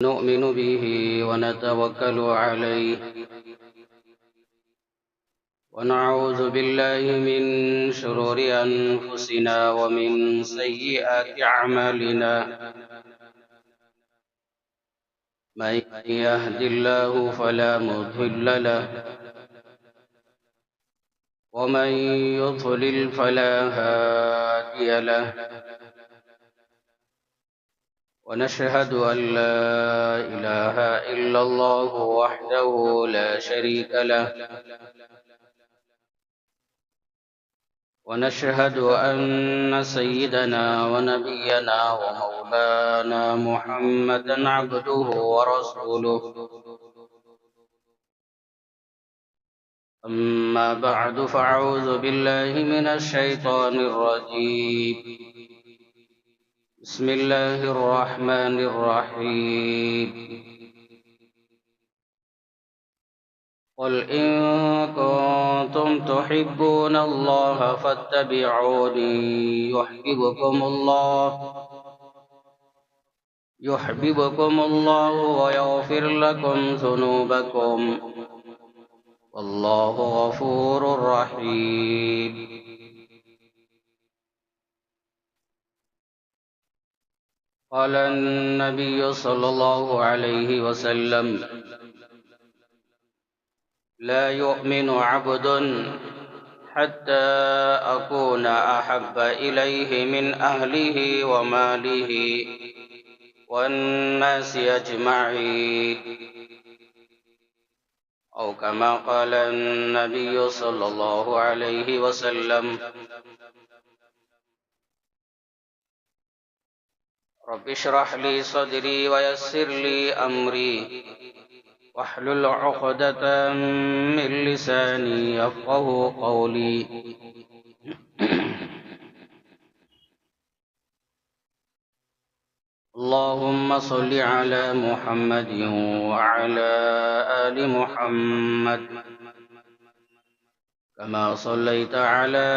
نؤمن به ونتوكل عليه ونعوذ بالله من شرور أنفسنا ومن سيئات أعمالنا من يهد الله فلا مضل له ومن يضلل فلا هادي له ونشهد أن لا إله إلا الله وحده لا شريك له ونشهد أن سيدنا ونبينا ومولانا محمدا عبده ورسوله أما بعد فأعوذ بالله من الشيطان الرجيم بسم الله الرحمن الرحيم قل إن كنتم تحبون الله فاتبعوني يحببكم الله ويغفر لكم ذنوبكم والله غفور رحيم قال النبي صلى الله عليه وسلم لا يؤمن عبد حتى أكون أحب إليه من أهله وماله والناس أجمعين أو كما قال النبي صلى الله عليه وسلم رب اشرح لي صدري ويسر لي أمري واحلل عقدة من لساني يفقه قولي اللهم صل على محمد وعلى آل محمد كما صليت على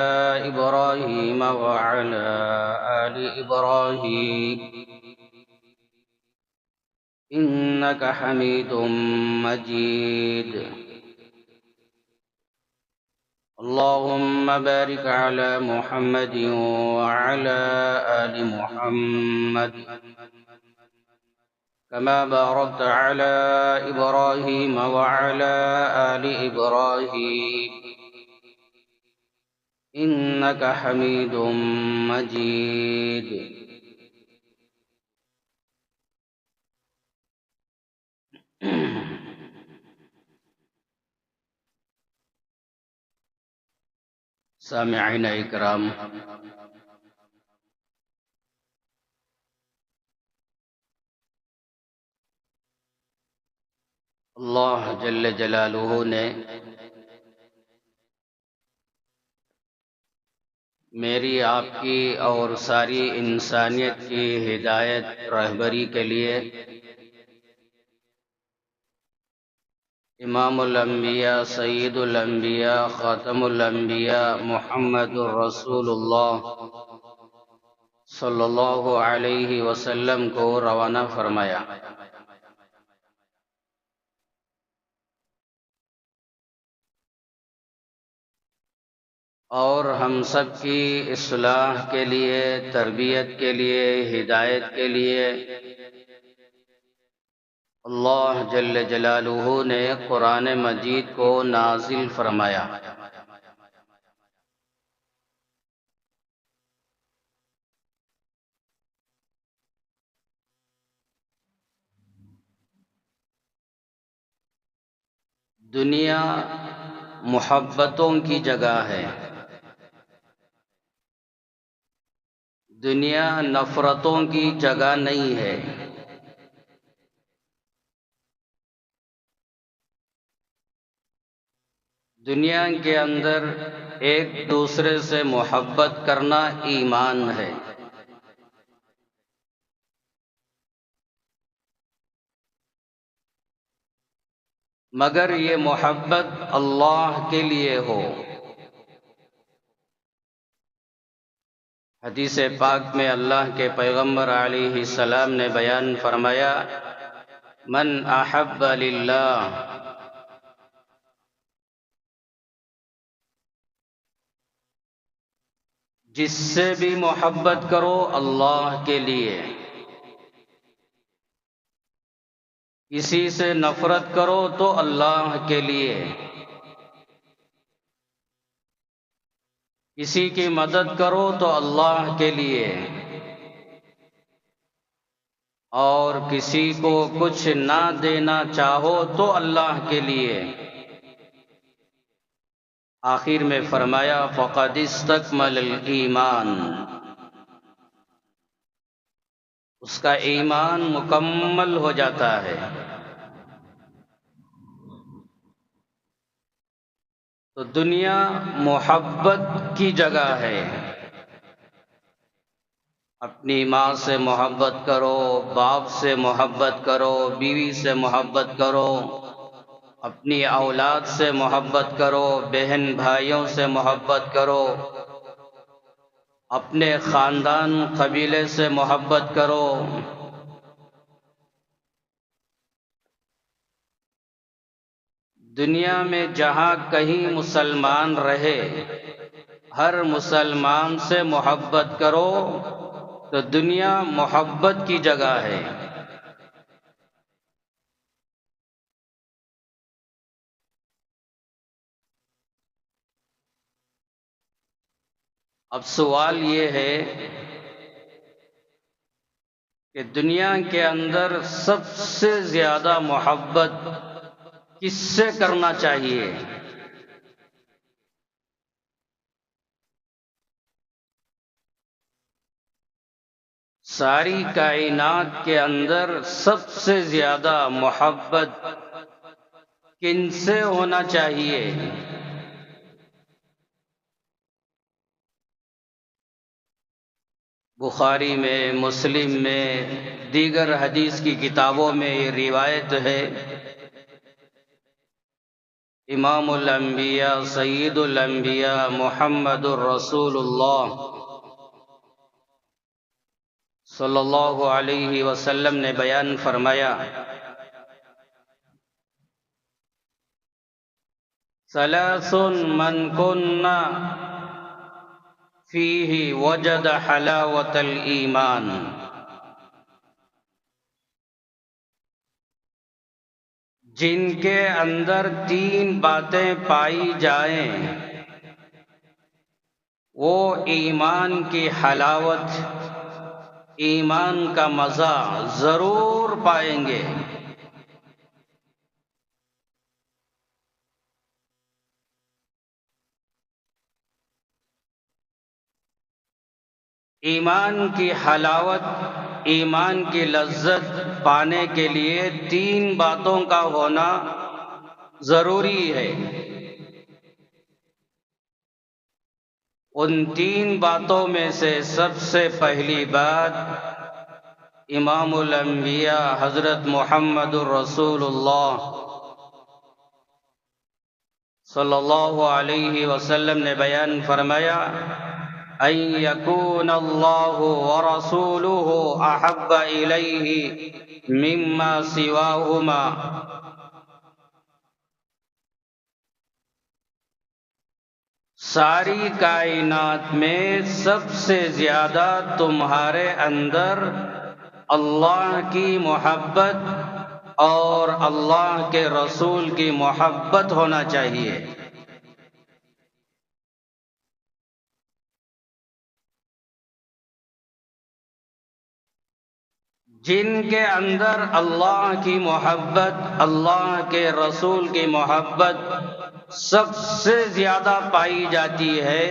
إبراهيم وعلى آل إبراهيم إنك حميد مجيد اللهم بارك على محمد وعلى آل محمد كما باركت على إبراهيم وعلى آل إبراهيم إنك حميد مجيد سامعین اکرام، اللہ جل جلالہ نے میری آپ کی اور ساری انسانیت کی ہدایت رہبری کے لیے امام الانبیاء سید الانبیاء خاتم الانبیاء محمد الرسول اللہ صلی اللہ علیہ وسلم کو روانہ فرمایا۔ اور ہم سب کی اصلاح کے لیے، تربیت کے لیے، ہدایت کے لیے اللہ جل جلالہ نے قرآن مجید کو نازل فرمایا۔ دنیا محبتوں کی جگہ ہے، دنیا نفرتوں کی جگہ نہیں ہے۔ دنیا کے اندر ایک دوسرے سے محبت کرنا ایمان ہے۔ مگر یہ محبت اللہ کے لیے ہو۔ حدیث پاک میں اللہ کے پیغمبر علیہ السلام نے بیان فرمایا من احب للہ، جس سے بھی محبت کرو اللہ کے لیے، کسی سے نفرت کرو تو اللہ کے لیے، کسی کی مدد کرو تو اللہ کے لیے، اور کسی کو کچھ نہ دینا چاہو تو اللہ کے لیے۔ آخر میں فرمایا فقد استکمل الایمان، اس کا ایمان مکمل ہو جاتا ہے۔ تو دنیا محبت کی جگہ ہے، اپنی ماں سے محبت کرو، باپ سے محبت کرو، بیوی سے محبت کرو، اپنی اولاد سے محبت کرو، بہن بھائیوں سے محبت کرو، اپنے خاندان قبیلے سے محبت کرو۔ دنیا میں جہاں کہیں مسلمان رہے، ہر مسلمان سے محبت کرو، تو دنیا محبت کی جگہ ہے۔ اب سوال یہ ہے کہ دنیا کے اندر سب سے زیادہ محبت کس سے کرنا چاہیے؟ ساری کائنات کے اندر سب سے زیادہ محبت کن سے ہونا چاہیے؟ بخاری میں، مسلم میں، دیگر حدیث کی کتابوں میں یہ روایت ہے، امام الانبیاء سید الانبیاء محمد الرسول اللہ صلی اللہ علیہ وسلم نے بیان فرمایا، ثلاث من کن فیہ وجد حلاوت الایمان، جن کے اندر تین باتیں پائی جائیں وہ ایمان کی حلاوت، ایمان کا مزہ ضرور پائیں گے۔ ایمان کی حلاوت، ایمان کی لذت پانے کے لیے تین باتوں کا ہونا ضروری ہے۔ ان تین باتوں میں سے سب سے پہلی بات امام الانبیاء حضرت محمد الرسول اللہ صلی اللہ علیہ وسلم نے بیان فرمایا، ان یکون اللہ ورسولہ احب الیہ مما سواہما، ساری کائنات میں سب سے زیادہ تمہارے اندر اللہ کی محبت اور اللہ کے رسول کی محبت ہونا چاہیے۔ جن کے اندر اللہ کی محبت، اللہ کے رسول کی محبت سب سے زیادہ پائی جاتی ہے،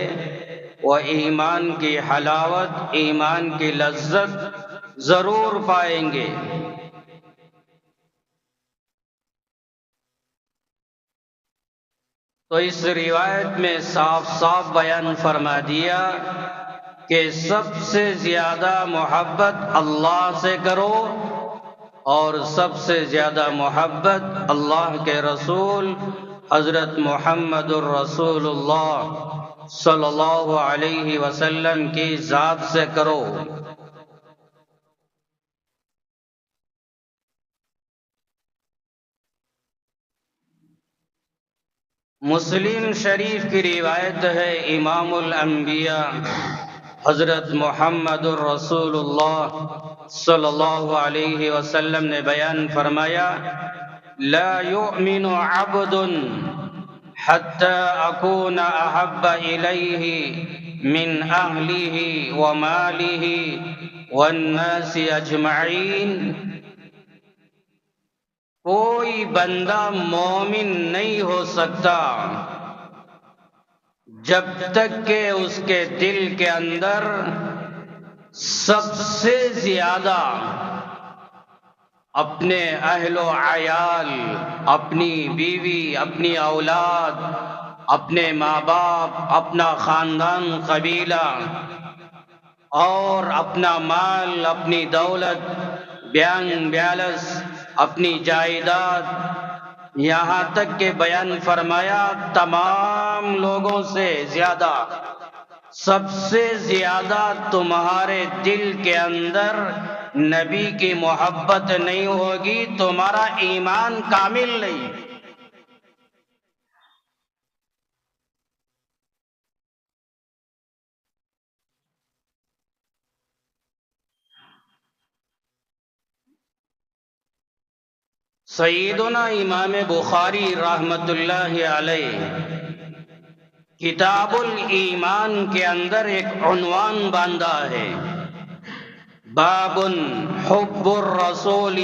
وہ ایمان کی حلاوت، ایمان کی لذت ضرور پائیں گے۔ تو اس روایت میں صاف صاف بیان فرما دیا کہ سب سے زیادہ محبت اللہ سے کرو، اور سب سے زیادہ محبت اللہ کے رسول حضرت محمد الرسول اللہ صلی اللہ علیہ وسلم کی ذات سے کرو۔ مسلم شریف کی روایت ہے، امام الانبیاء حضرت محمد الرسول اللہ صلی اللہ علیہ وسلم نے بیان فرمایا، لا یؤمن عبد حتی اکون احب الیہ من اہلہ ومالہ والناس اجمعین۔ کوئی بندہ مومن نہیں ہو سکتا جب تک کہ اس کے دل کے اندر سب سے زیادہ اپنے اہل و عیال، اپنی بیوی، اپنی اولاد، اپنے ماں باپ، اپنا خاندان قبیلہ اور اپنا مال، اپنی دولت، بیان بیالس، اپنی جائیداد، یہاں تک کہ بیان فرمایا تمام لوگوں سے زیادہ، سب سے زیادہ تمہارے دل کے اندر نبی کی محبت نہیں ہوگی، تمہارا ایمان کامل نہیں۔ سیدنا امام بخاری رحمت اللہ علیہ کتاب الایمان کے اندر ایک عنوان باندھا ہے، باب حب الرسول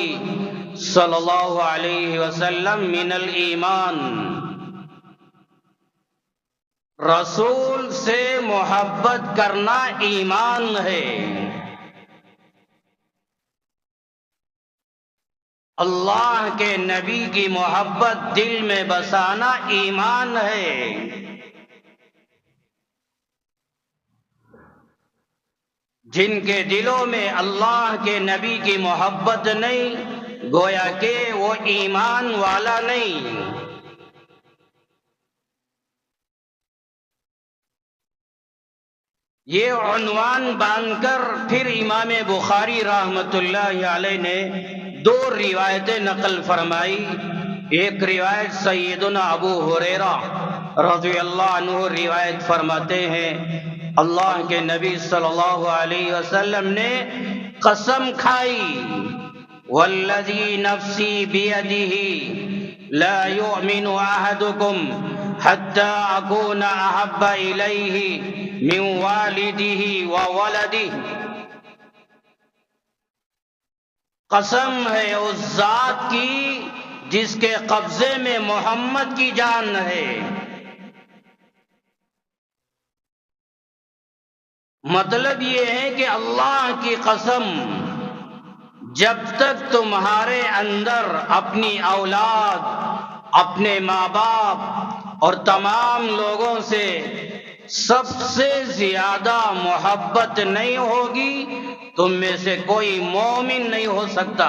صلی اللہ علیہ وسلم من الایمان۔ رسول سے محبت کرنا ایمان ہے۔ اللہ کے نبی کی محبت دل میں بسانا ایمان ہے۔ جن کے دلوں میں اللہ کے نبی کی محبت نہیں، گویا کہ وہ ایمان والا نہیں۔ یہ عنوان باندھ کر پھر امام بخاری رحمت اللہ علیہ نے دو روایتیں نقل فرمائی۔ ایک روایت سیدنا ابو ہریرہ رضی اللہ عنہ روایت فرماتے ہیں، اللہ کے نبی صلی اللہ علیہ وسلم نے قسم کھائی، والذی نفسی بیدہ لا یؤمن احدکم حتی اکون احب الیہ من والدہ وولدہ۔ قسم ہے اس ذات کی جس کے قبضے میں محمد کی جان ہے۔ مطلب یہ ہے کہ اللہ کی قسم، جب تک تمہارے اندر اپنی اولاد، اپنے ماں باپ اور تمام لوگوں سے سب سے زیادہ محبت نہیں ہوگی، تم میں سے کوئی مومن نہیں ہو سکتا۔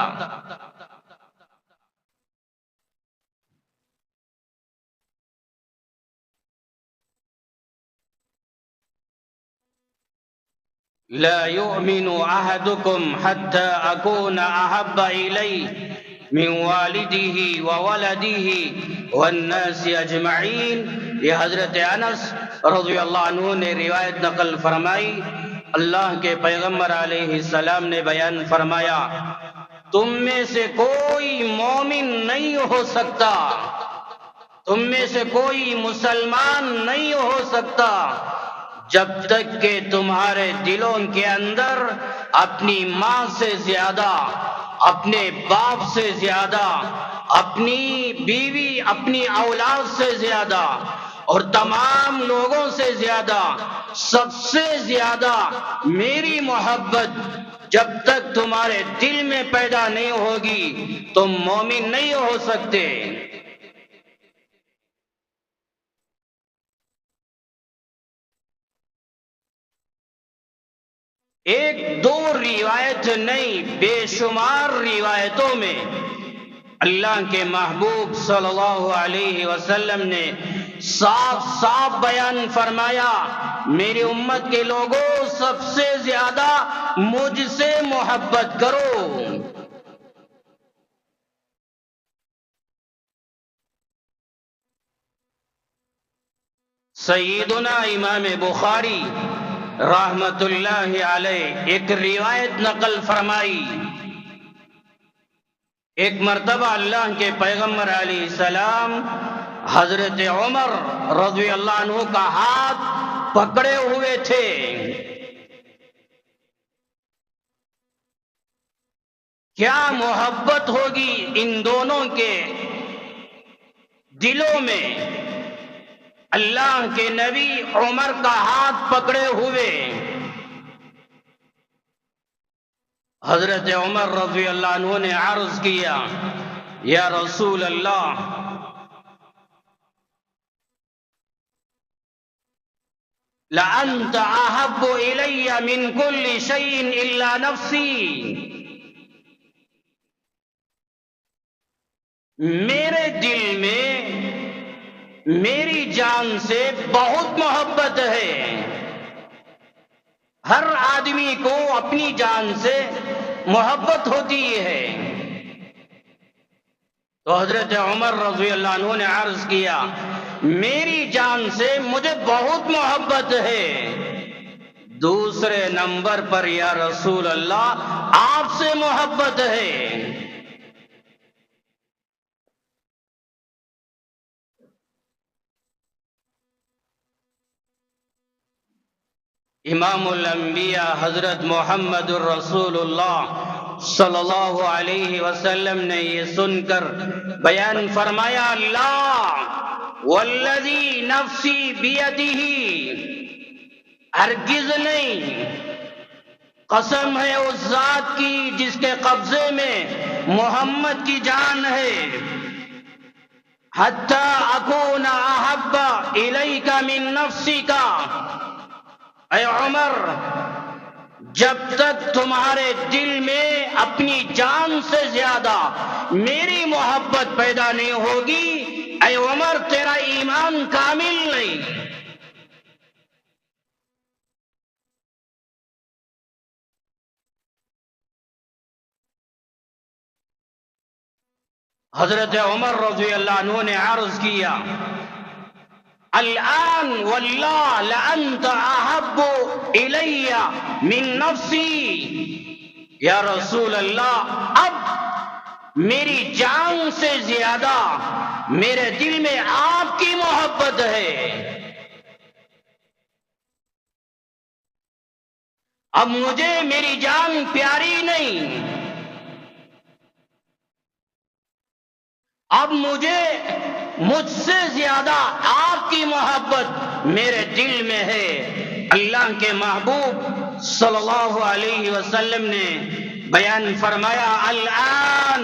لا یؤمن احدکم حتی اکون احب الیہ من والدہ وولدہ والناس اجمعین۔ یہ حضرت انس رضی اللہ عنہ نے روایت نقل فرمائی، اللہ کے پیغمبر علیہ السلام نے بیان فرمایا، تم میں سے کوئی مومن نہیں ہو سکتا، تم میں سے کوئی مسلمان نہیں ہو سکتا جب تک کہ تمہارے دلوں کے اندر اپنی ماں سے زیادہ، اپنے باپ سے زیادہ، اپنی بیوی، اپنی اولاد سے زیادہ اور تمام لوگوں سے زیادہ، سب سے زیادہ میری محبت جب تک تمہارے دل میں پیدا نہیں ہوگی، تم مومن نہیں ہو سکتے۔ ایک دو روایت نہیں، بے شمار روایتوں میں اللہ کے محبوب صلی اللہ علیہ وسلم نے صاف صاف بیان فرمایا، میری امت کے لوگوں سب سے زیادہ مجھ سے محبت کرو۔ سیدنا امام بخاری رحمت اللہ علیہ ایک روایت نقل فرمائی، ایک مرتبہ اللہ کے پیغمبر علیہ السلام حضرت عمر رضی اللہ عنہ کا ہاتھ پکڑے ہوئے تھے۔ کیا محبت ہوگی ان دونوں کے دلوں میں، اللہ کے نبی عمر کا ہاتھ پکڑے ہوئے۔ حضرت عمر رضی اللہ عنہ نے عرض کیا، یا رسول اللہ، لأنت أحب إلي من كل شيء إلا نفسي، میرے دل میں میری جان سے بہت محبت ہے۔ ہر آدمی کو اپنی جان سے محبت ہوتی ہے۔ تو حضرت عمر رضی اللہ عنہ نے عرض کیا، میری جان سے مجھے بہت محبت ہے۔ دوسرے نمبر پر یا رسول اللہ آپ سے محبت ہے۔ امام الانبیاء حضرت محمد الرسول اللہ صلی اللہ علیہ وسلم نے یہ سن کر بیان فرمایا، اللہ والذی نفسی بیدہ، ہرگز نہیں، قسم ہے اس ذات کی جس کے قبضے میں محمد کی جان ہے، حتی اکون احب الیک من نفسک، اے عمر، جب تک تمہارے دل میں اپنی جان سے زیادہ میری محبت پیدا نہیں ہوگی، اے عمر تیرا ایمان کامل نہیں۔ حضرت عمر رضی اللہ عنہ نے عرض کیا، الآن واللہ لأنت احب الی من نفسی، یا رسول اللہ اب میری جان سے زیادہ میرے دل میں آپ کی محبت ہے۔ اب مجھے میری جان پیاری نہیں، اب مجھ سے زیادہ آپ کی محبت میرے دل میں ہے۔ اللہ کے محبوب صلی اللہ علیہ وسلم نے بیان فرمایا، الآن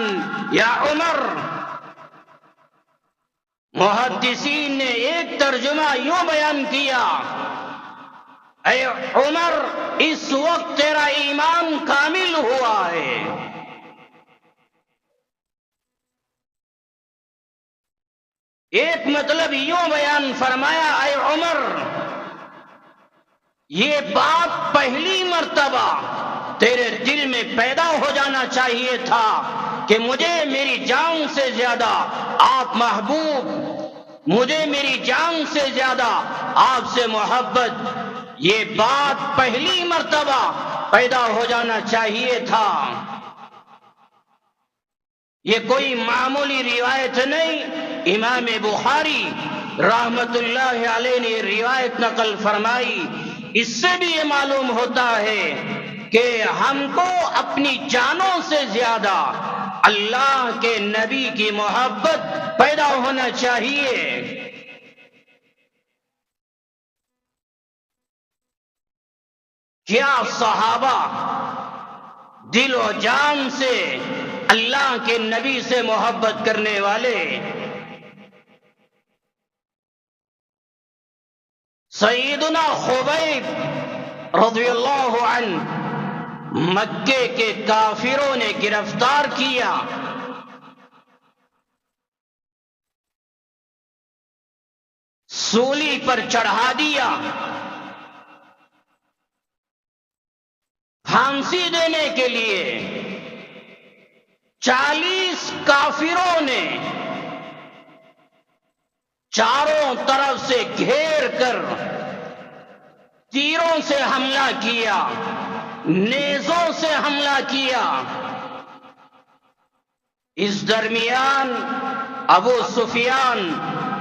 یا عمر۔ محدثین نے ایک ترجمہ یوں بیان کیا، اے عمر اس وقت تیرا ایمان کامل ہوا ہے۔ ایک مطلب یوں بیان فرمایا، اے عمر یہ بات پہلی مرتبہ تیرے دل میں پیدا ہو جانا چاہیے تھا کہ مجھے میری جان سے زیادہ آپ محبوب، مجھے میری جان سے زیادہ آپ سے محبت، یہ بات پہلی مرتبہ پیدا ہو جانا چاہیے تھا۔ یہ کوئی معمولی روایت نہیں، امام بخاری رحمت اللہ علیہ نے روایت نقل فرمائی۔ اس سے بھی یہ معلوم ہوتا ہے کہ ہم کو اپنی جانوں سے زیادہ اللہ کے نبی کی محبت پیدا ہونا چاہیے۔ کیا صحابہ دل و جان سے اللہ کے نبی سے محبت کرنے والے۔ سیدنا خبیب رضی اللہ عنہ مکے کے کافروں نے گرفتار کیا، سولی پر چڑھا دیا، پھانسی دینے کے لیے 40 کافروں نے چاروں طرف سے گھیر کر تیروں سے حملہ کیا، نیزوں سے حملہ کیا۔ اس درمیان ابو سفیان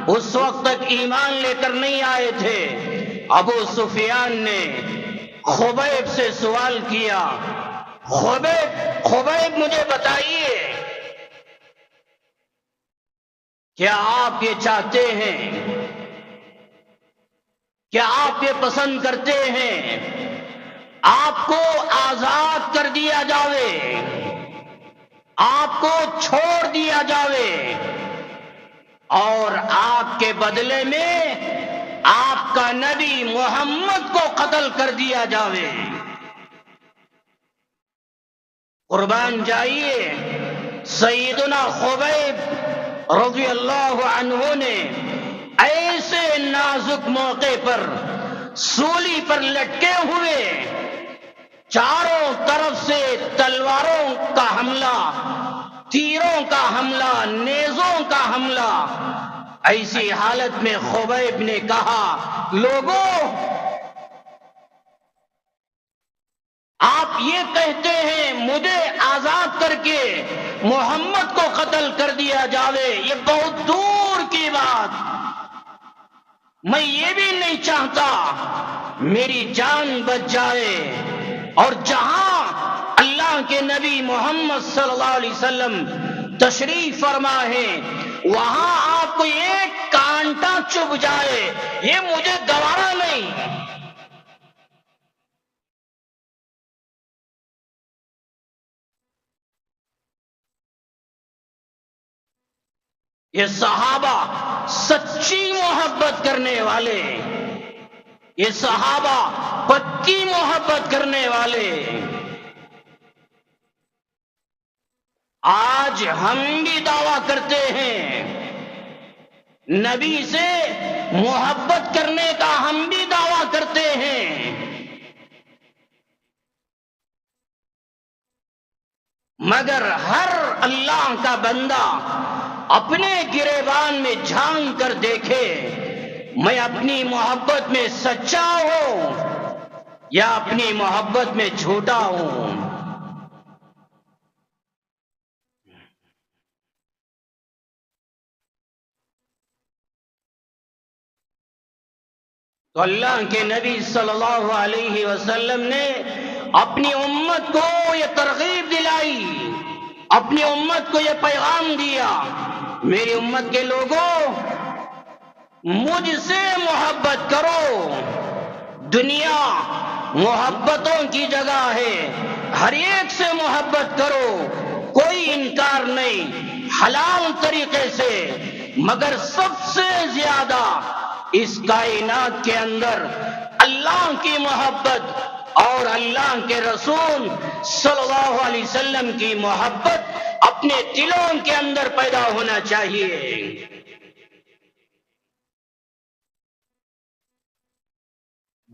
اس وقت تک ایمان لے کر نہیں آئے تھے۔ ابو سفیان نے خبیب سے سوال کیا، خبیب مجھے بتائیے، کیا آپ یہ چاہتے ہیں، کیا آپ یہ پسند کرتے ہیں آپ کو آزاد کر دیا جاوے، آپ کو چھوڑ دیا جاوے، اور آپ کے بدلے میں آپ کا نبی محمد کو قتل کر دیا جاوے؟ قربان جائیے، سیدنا خبیب رضی اللہ عنہ نے ایسے نازک موقع پر سولی پر لٹکے ہوئے چاروں طرف سے تلواروں کا حملہ، تیروں کا حملہ، نیزوں کا حملہ، ایسی حالت میں خبیب نے کہا، لوگوں آپ یہ کہتے ہیں مجھے آزاد کر کے محمد کو قتل کر دیا جاوے، یہ بہت دور کی بات، میں یہ بھی نہیں چاہتا میری جان بچ جائے، اور جہاں اللہ کے نبی محمد صلی اللہ علیہ وسلم تشریف فرما ہے وہاں آپ کو ایک کانٹا چبھ جائے یہ مجھے گوارا نہیں۔ یہ صحابہ سچی محبت کرنے والے، یہ صحابہ پکی محبت کرنے والے، آج ہم بھی دعویٰ کرتے ہیں، نبی سے محبت کرنے کا ہم بھی دعویٰ کرتے ہیں، مگر ہر اللہ کا بندہ اپنے گریبان میں جھانک کر دیکھے، میں اپنی محبت میں سچا ہوں یا اپنی محبت میں جھوٹا ہوں۔ تو اللہ کے نبی صلی اللہ علیہ وسلم نے اپنی امت کو یہ ترغیب دلائی، اپنی امت کو یہ پیغام دیا، میری امت کے لوگوں مجھ سے محبت کرو، دنیا محبتوں کی جگہ ہے، ہر ایک سے محبت کرو، کوئی انکار نہیں، حلال طریقے سے، مگر سب سے زیادہ اس کائنات کے اندر اللہ کی محبت اور اللہ کے رسول صلی اللہ علیہ وسلم کی محبت اپنے دلوں کے اندر پیدا ہونا چاہیے۔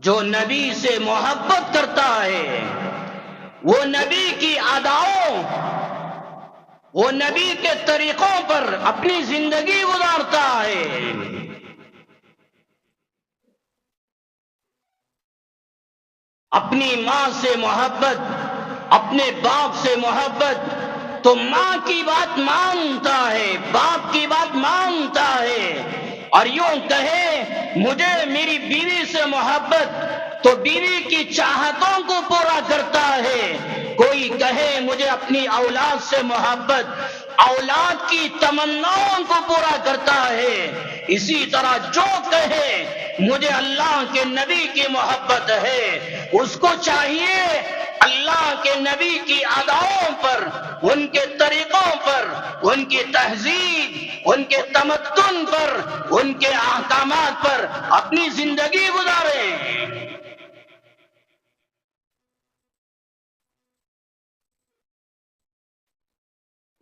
جو نبی سے محبت کرتا ہے وہ نبی کی اداؤں، وہ نبی کے طریقوں پر اپنی زندگی گزارتا ہے۔ اپنی ماں سے محبت، اپنے باپ سے محبت، تو ماں کی بات مانتا ہے، باپ کی بات مانتا ہے، اور یوں کہے مجھے میری بیوی سے محبت تو بیوی کی چاہتوں کو پورا کرتا ہے، کوئی کہے مجھے اپنی اولاد سے محبت، اولاد کی تمناؤں کو پورا کرتا ہے، اسی طرح جو کہے مجھے اللہ کے نبی کی محبت ہے، اس کو چاہیے اللہ کے نبی کی اداؤں پر، ان کے طریقوں پر، ان کی تہذیب، ان کے تمدن پر، ان کے احکامات پر اپنی زندگی گزارے۔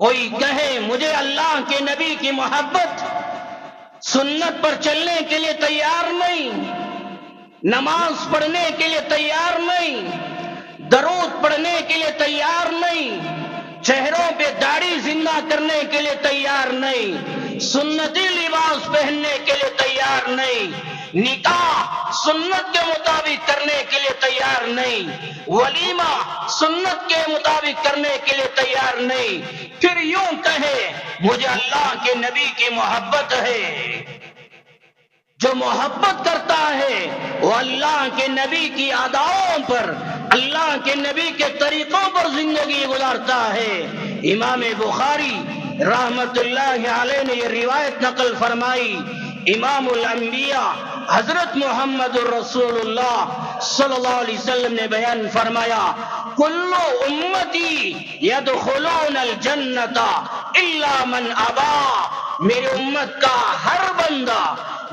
کوئی کہے مجھے اللہ کے نبی کی محبت، سنت پر چلنے کے لیے تیار نہیں، نماز پڑھنے کے لیے تیار نہیں، درود پڑھنے کے لیے تیار نہیں، چہروں پہ داڑھی زندہ کرنے کے لیے تیار نہیں، سنتی لباس پہننے کے لیے تیار نہیں، نکاح سنت کے مطابق کرنے کے لیے تیار نہیں، ولیمہ سنت کے مطابق کرنے کے لیے تیار نہیں، پھر یوں کہے مجھے اللہ کے نبی کی محبت ہے۔ جو محبت کرتا ہے وہ اللہ کے نبی کی اداؤں پر، اللہ کے نبی کے طریقوں پر زندگی گزارتا ہے۔ امام بخاری رحمت اللہ علیہ نے یہ روایت نقل فرمائی، امام الانبیاء حضرت محمد الرسول اللہ صلی اللہ علیہ وسلم نے بیان فرمایا، کل امتی یدخلون الجنت الا من ابا، میری امت کا ہر بندہ،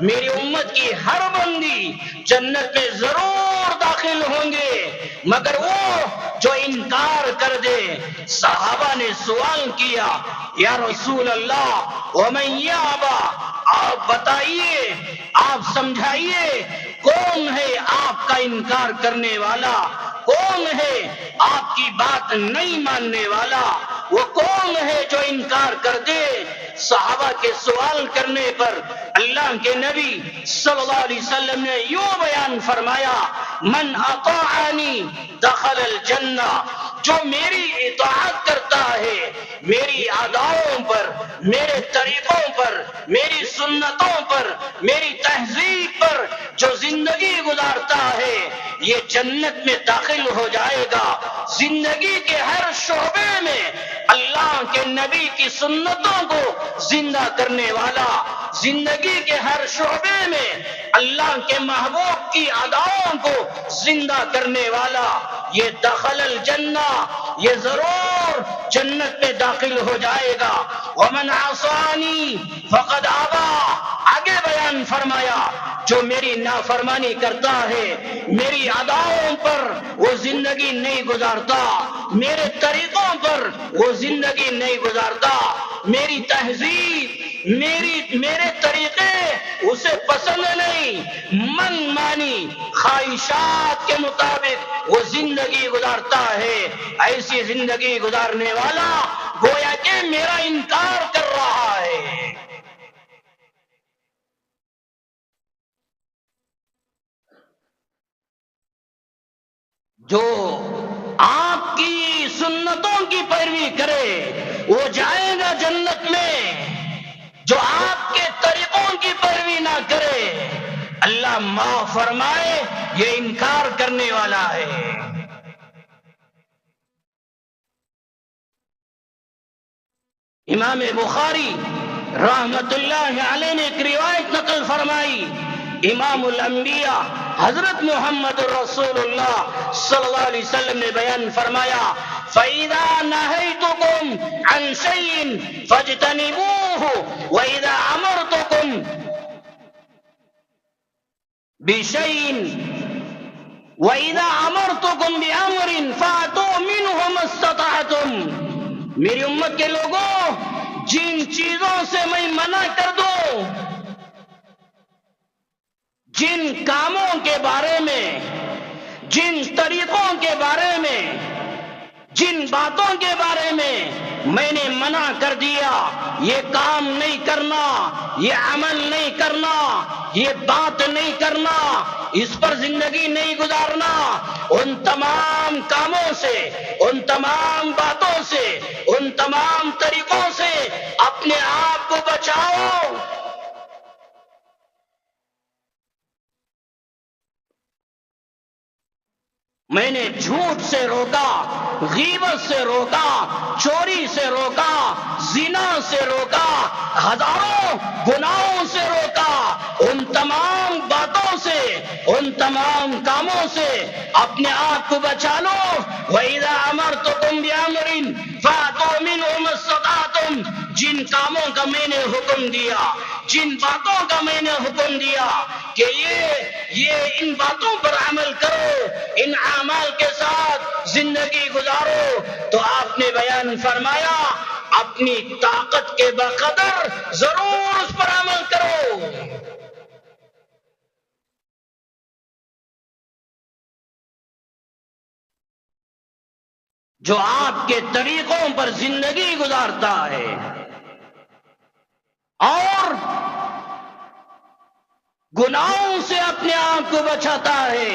میری امت کی ہر بندی جنت میں ضرور داخل ہوں گے مگر وہ جو انکار کر دے۔ صحابہ نے سوال کیا، یا رسول اللہ ومن یابا، آپ بتائیے، آپ سمجھائیے کون ہے آپ کا انکار کرنے والا، کون ہے آپ کی بات نہیں ماننے والا، وہ کون ہے جو انکار کر دے؟ صحابہ کے سوال کرنے پر اللہ کے نبی صلی اللہ علیہ وسلم نے یوں بیان فرمایا، من اطاعنی دخل الجنہ، جو میری اطاعت کرتا ہے، میری اداؤں پر، میرے طریقوں پر، میری سنتوں پر، میری تہذیب پر جو زندگی گزارتا ہے، یہ جنت میں داخل ہو جائے گا۔ زندگی کے ہر شعبے میں اللہ کے نبی کی سنتوں کو زندہ کرنے والا، زندگی کے ہر شعبے میں اللہ کے محبوب کی اداؤں کو زندہ کرنے والا، یہ دخل الجنہ، یہ ضرور جنت میں داخل ہو جائے گا۔ ومن عصانی فقد ابا، آگے بیان فرمایا، جو میری نافرمانی کرتا ہے، میری اداؤں پر وہ زندگی نہیں گزارتا، میرے طریقوں پر وہ زندگی نہیں گزارتا، میری تہذیب، میرے طریقے اسے پسند نہیں، من مانی خواہشات کے مطابق وہ زندگی گزارتا ہے، ایسی زندگی گزارنے والا گویا کہ میرا انکار کر رہا ہے۔ جو آپ کی سنتوں کی پیروی کرے وہ جائے گا جنت میں، جو آپ کے طریقوں کی پیروی نہ کرے اللہ معاف فرمائے یہ انکار کرنے والا ہے۔ امام بخاری رحمت اللہ علیہ نے ایک روایت نقل فرمائی، امام الانبیاء حضرت محمد رسول اللہ صلی اللہ علیہ وسلم نے بیان فرمایا، فَإِذَا نَهَيْتُكُمْ عَنْ شَيْءٍ فَاجْتَنِبُوهُ وَإِذَا أَمَرْتُكُمْ بِشَيْءٍ وَإِذَا أَمَرْتُكُمْ بِأَمْرٍ فَأْتُوا مِنْهُ مَا اسْتَطَعْتُمْ، میری امت کے لوگوں، جن چیزوں سے میں منع کر دوں، جن کاموں کے بارے میں، جن طریقوں کے بارے میں، جن باتوں کے بارے میں نے منع کر دیا، یہ کام نہیں کرنا، یہ عمل نہیں کرنا، یہ بات نہیں کرنا، اس پر زندگی نہیں گزارنا، ان تمام کاموں سے، ان تمام باتوں سے، ان تمام طریقوں سے اپنے آپ کو بچاؤ۔ میں نے جھوٹ سے روکا، غیبت سے روکا، چوری سے روکا، زنا سے روکا، ہزاروں گناہوں سے روکا، ان تمام باتوں سے، ان تمام کاموں سے اپنے آپ کو بچا لو۔ وَإِذَا أَمَرْتُكُمْ بِأَمْرٍ فَأْتُوا مِنْهُ مَا اسْتَطَعْتُمْ، جن کاموں کا میں نے حکم دیا، جن باتوں کا میں نے حکم دیا کہ یہ ان باتوں پر عمل کرو، ان اعمال کے ساتھ زندگی گزارو، تو آپ نے بیان فرمایا اپنی طاقت کے بقدر ضرور اس پر عمل کرو۔ جو آپ کے طریقوں پر زندگی گزارتا ہے اور گناہوں سے اپنے آپ کو بچاتا ہے،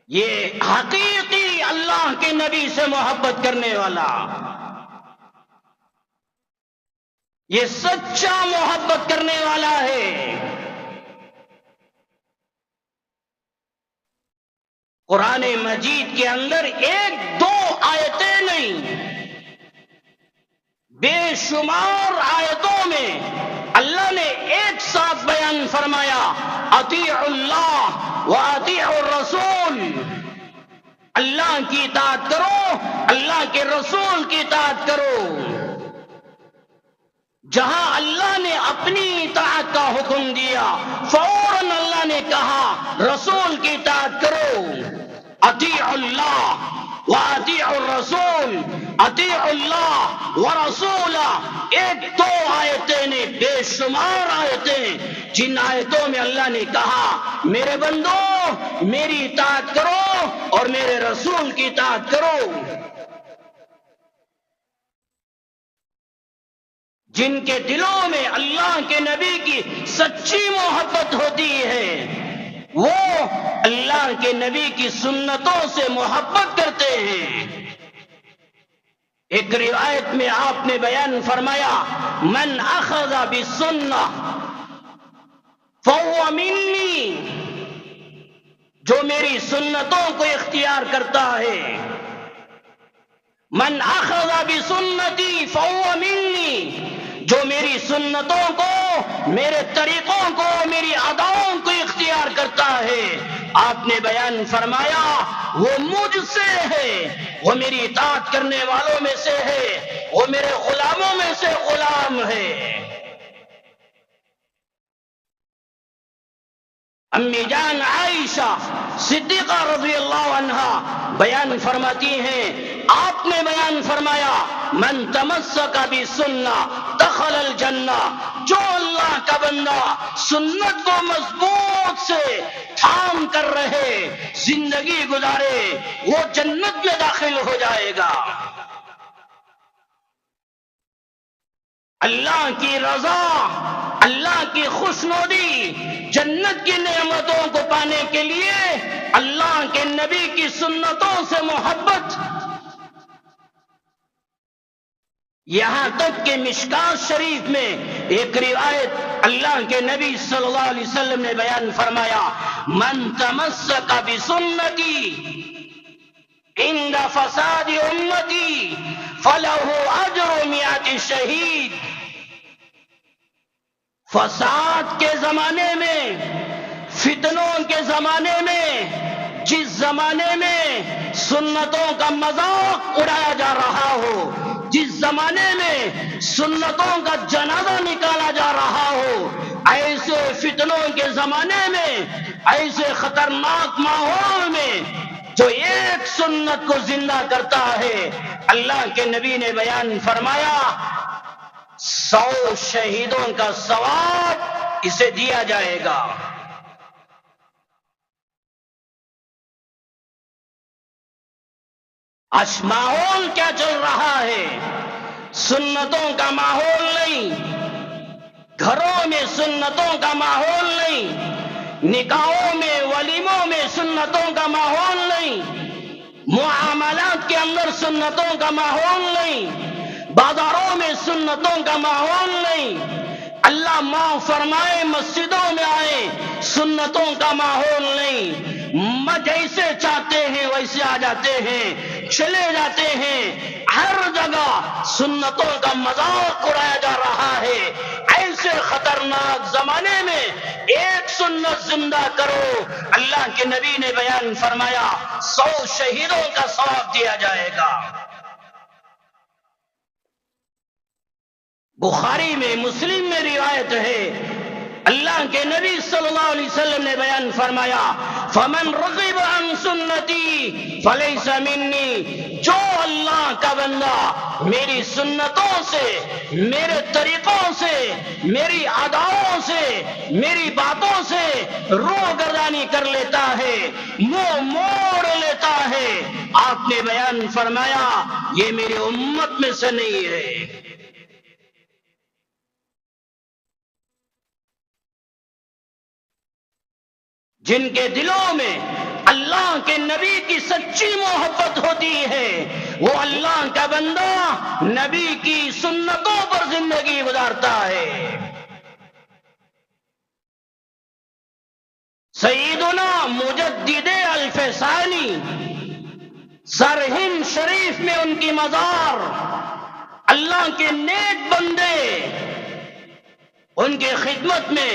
یہ حقیقی اللہ کے نبی سے محبت کرنے والا، یہ سچا محبت کرنے والا ہے۔ قرآن مجید کے اندر ایک دو آیتیں نہیں، بے شمار آیتوں میں اللہ نے ایک ساتھ بیان فرمایا، اطیعوا اللہ و اطیعوا الرسول، اللہ کی اطاعت کرو، اللہ کے رسول کی اطاعت کرو۔ جہاں اللہ نے اپنی اطاعت کا حکم دیا، فوراً اللہ نے کہا رسول کی اطاعت کرو، اطیعوا اللہ وَأَطِيعُوا الرَّسُولَ، اطیعوا اللہ ورسولہ۔ ایک دو آیتیں نے، بے شمار آیتیں، جن آیتوں میں اللہ نے کہا میرے بندو میری اطاعت کرو اور میرے رسول کی اطاعت کرو۔ جن کے دلوں میں اللہ کے نبی کی سچی محبت ہوتی ہے، وہ اللہ کے نبی کی سنتوں سے محبت کرتے ہیں۔ ایک روایت میں آپ نے بیان فرمایا، من اخذ بالسنہ فہو منی، جو میری سنتوں کو اختیار کرتا ہے، من اخذ بسنتی فہو منی، جو میری سنتوں کو، میرے طریقوں کو، میری اداؤں کو اختیار کرتا ہے، آپ نے بیان فرمایا وہ مجھ سے ہے، وہ میری اطاعت کرنے والوں میں سے ہے، وہ میرے غلاموں میں سے غلام ہے۔ امی جان عائشہ صدیقہ رضی اللہ عنہا بیان فرماتی ہیں، آپ نے بیان فرمایا من تمسک بسنہ دخل الجنہ، جو اللہ کا بندہ سنت کو مضبوط سے تھام کر رہے زندگی گزارے، وہ جنت میں داخل ہو جائے گا۔ اللہ کی رضا، اللہ کی خوشنودی، جنت کی نعمتوں کو پانے کے لیے اللہ کے نبی کی سنتوں سے محبت۔ یہاں تک کہ مشکات شریف میں ایک روایت اللہ کے نبی صلی اللہ علیہ وسلم نے بیان فرمایا، من تمسک بسنتی عند فساد امتی فلہ اجر مئات شہید۔ فساد کے زمانے میں، فتنوں کے زمانے میں، جس زمانے میں سنتوں کا مذاق اڑایا جا رہا ہو، جس زمانے میں سنتوں کا جنازہ نکالا جا رہا ہو، ایسے فتنوں کے زمانے میں، ایسے خطرناک ماحول میں جو ایک سنت کو زندہ کرتا ہے، اللہ کے نبی نے بیان فرمایا 100 شہیدوں کا ثواب اسے دیا جائے گا۔ آج ماحول کیا چل رہا ہے؟ سنتوں کا ماحول نہیں، گھروں میں سنتوں کا ماحول نہیں، نکاحوں میں، ولیموں میں سنتوں کا ماحول نہیں، معاملات کے اندر سنتوں کا ماحول نہیں، بازاروں میں سنتوں کا ماحول نہیں۔ اللہ معاف فرمائے، مسجدوں میں آئے، سنتوں کا ماحول نہیں، جیسے چاہتے ہیں ویسے آ جاتے ہیں، چلے جاتے ہیں، ہر جگہ سنتوں کا مذاق اڑایا جا رہا ہے۔ ایسے خطرناک زمانے میں ایک سنت زندہ کرو، اللہ کے نبی نے بیان فرمایا 100 شہیدوں کا ثواب دیا جائے گا۔ بخاری میں، مسلم میں روایت ہے، اللہ کے نبی صلی اللہ علیہ وسلم نے بیان فرمایا فمن رغب عن سنتی فلیس منی، جو اللہ کا بندہ میری سنتوں باتوں سے، میرے طریقوں سے، میری اداؤں سے، میری باتوں سے روگردانی کر لیتا ہے، منہ موڑ لیتا ہے، آپ نے بیان فرمایا یہ میری امت میں سے نہیں ہے۔ جن کے دلوں میں اللہ کے نبی کی سچی محبت ہوتی ہے، وہ اللہ کا بندہ نبی کی سنتوں پر زندگی گزارتا ہے۔ سیدنا مجدد الفسانی، سرہند شریف میں ان کی مزار، اللہ کے نیک بندے ان کی خدمت میں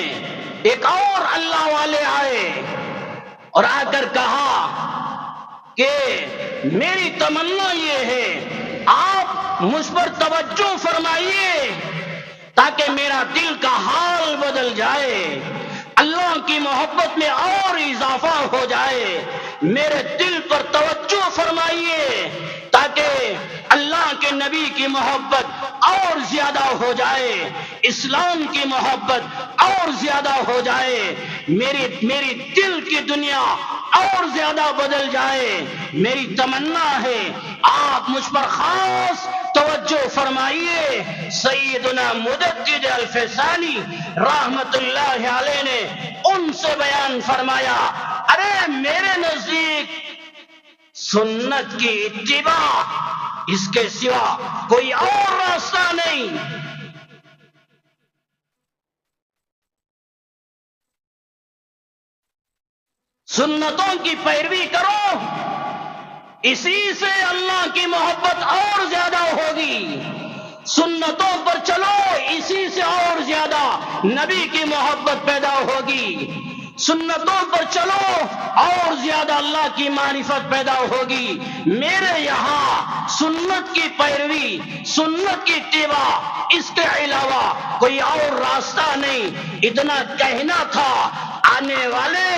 ایک اور اللہ والے آئے اور آ کر کہا کہ میری تمنا یہ ہے آپ مجھ پر توجہ فرمائیے تاکہ میرا دل کا حال بدل جائے، اللہ کی محبت میں اور اضافہ ہو جائے، میرے دل پر توجہ فرمائیے تاکہ اللہ کے نبی کی محبت اور زیادہ ہو جائے، اسلام کی محبت اور زیادہ ہو جائے، میری دل کی دنیا اور زیادہ بدل جائے۔ میری تمنا ہے آپ مجھ پر خاص توجہ فرمائیے۔ سیدنا مجدد الفسانی رحمت اللہ علیہ نے ان سے بیان فرمایا، ارے میرے نزدیک سنت کی اتباع، اس کے سوا کوئی اور راستہ نہیں۔ سنتوں کی پیروی کرو، اسی سے اللہ کی محبت اور زیادہ ہوگی۔ سنتوں پر چلو، اسی سے اور زیادہ نبی کی محبت پیدا ہوگی۔ سنتوں پر چلو اور زیادہ اللہ کی معرفت پیدا ہوگی۔ میرے یہاں سنت کی پیروی، سنت کی اتباع، اس کے علاوہ کوئی اور راستہ نہیں۔ اتنا کہنا تھا، آنے والے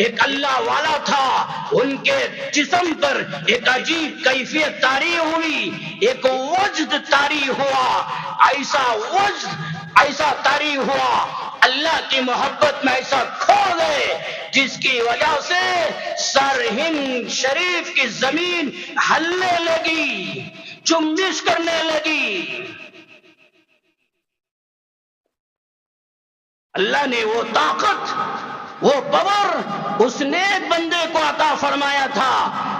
ایک اللہ والا تھا، ان کے جسم پر ایک عجیب کیفیت طاری ہوئی، ایک وجد طاری ہوا، ایسا طاری ہوا، اللہ کی محبت میں ایسا کھو گئے جس کی وجہ سے سرہند شریف کی زمین ہلنے لگی، جنبش کرنے لگی۔ اللہ نے وہ طاقت، وہ پاور اس نیک بندے کو عطا فرمایا تھا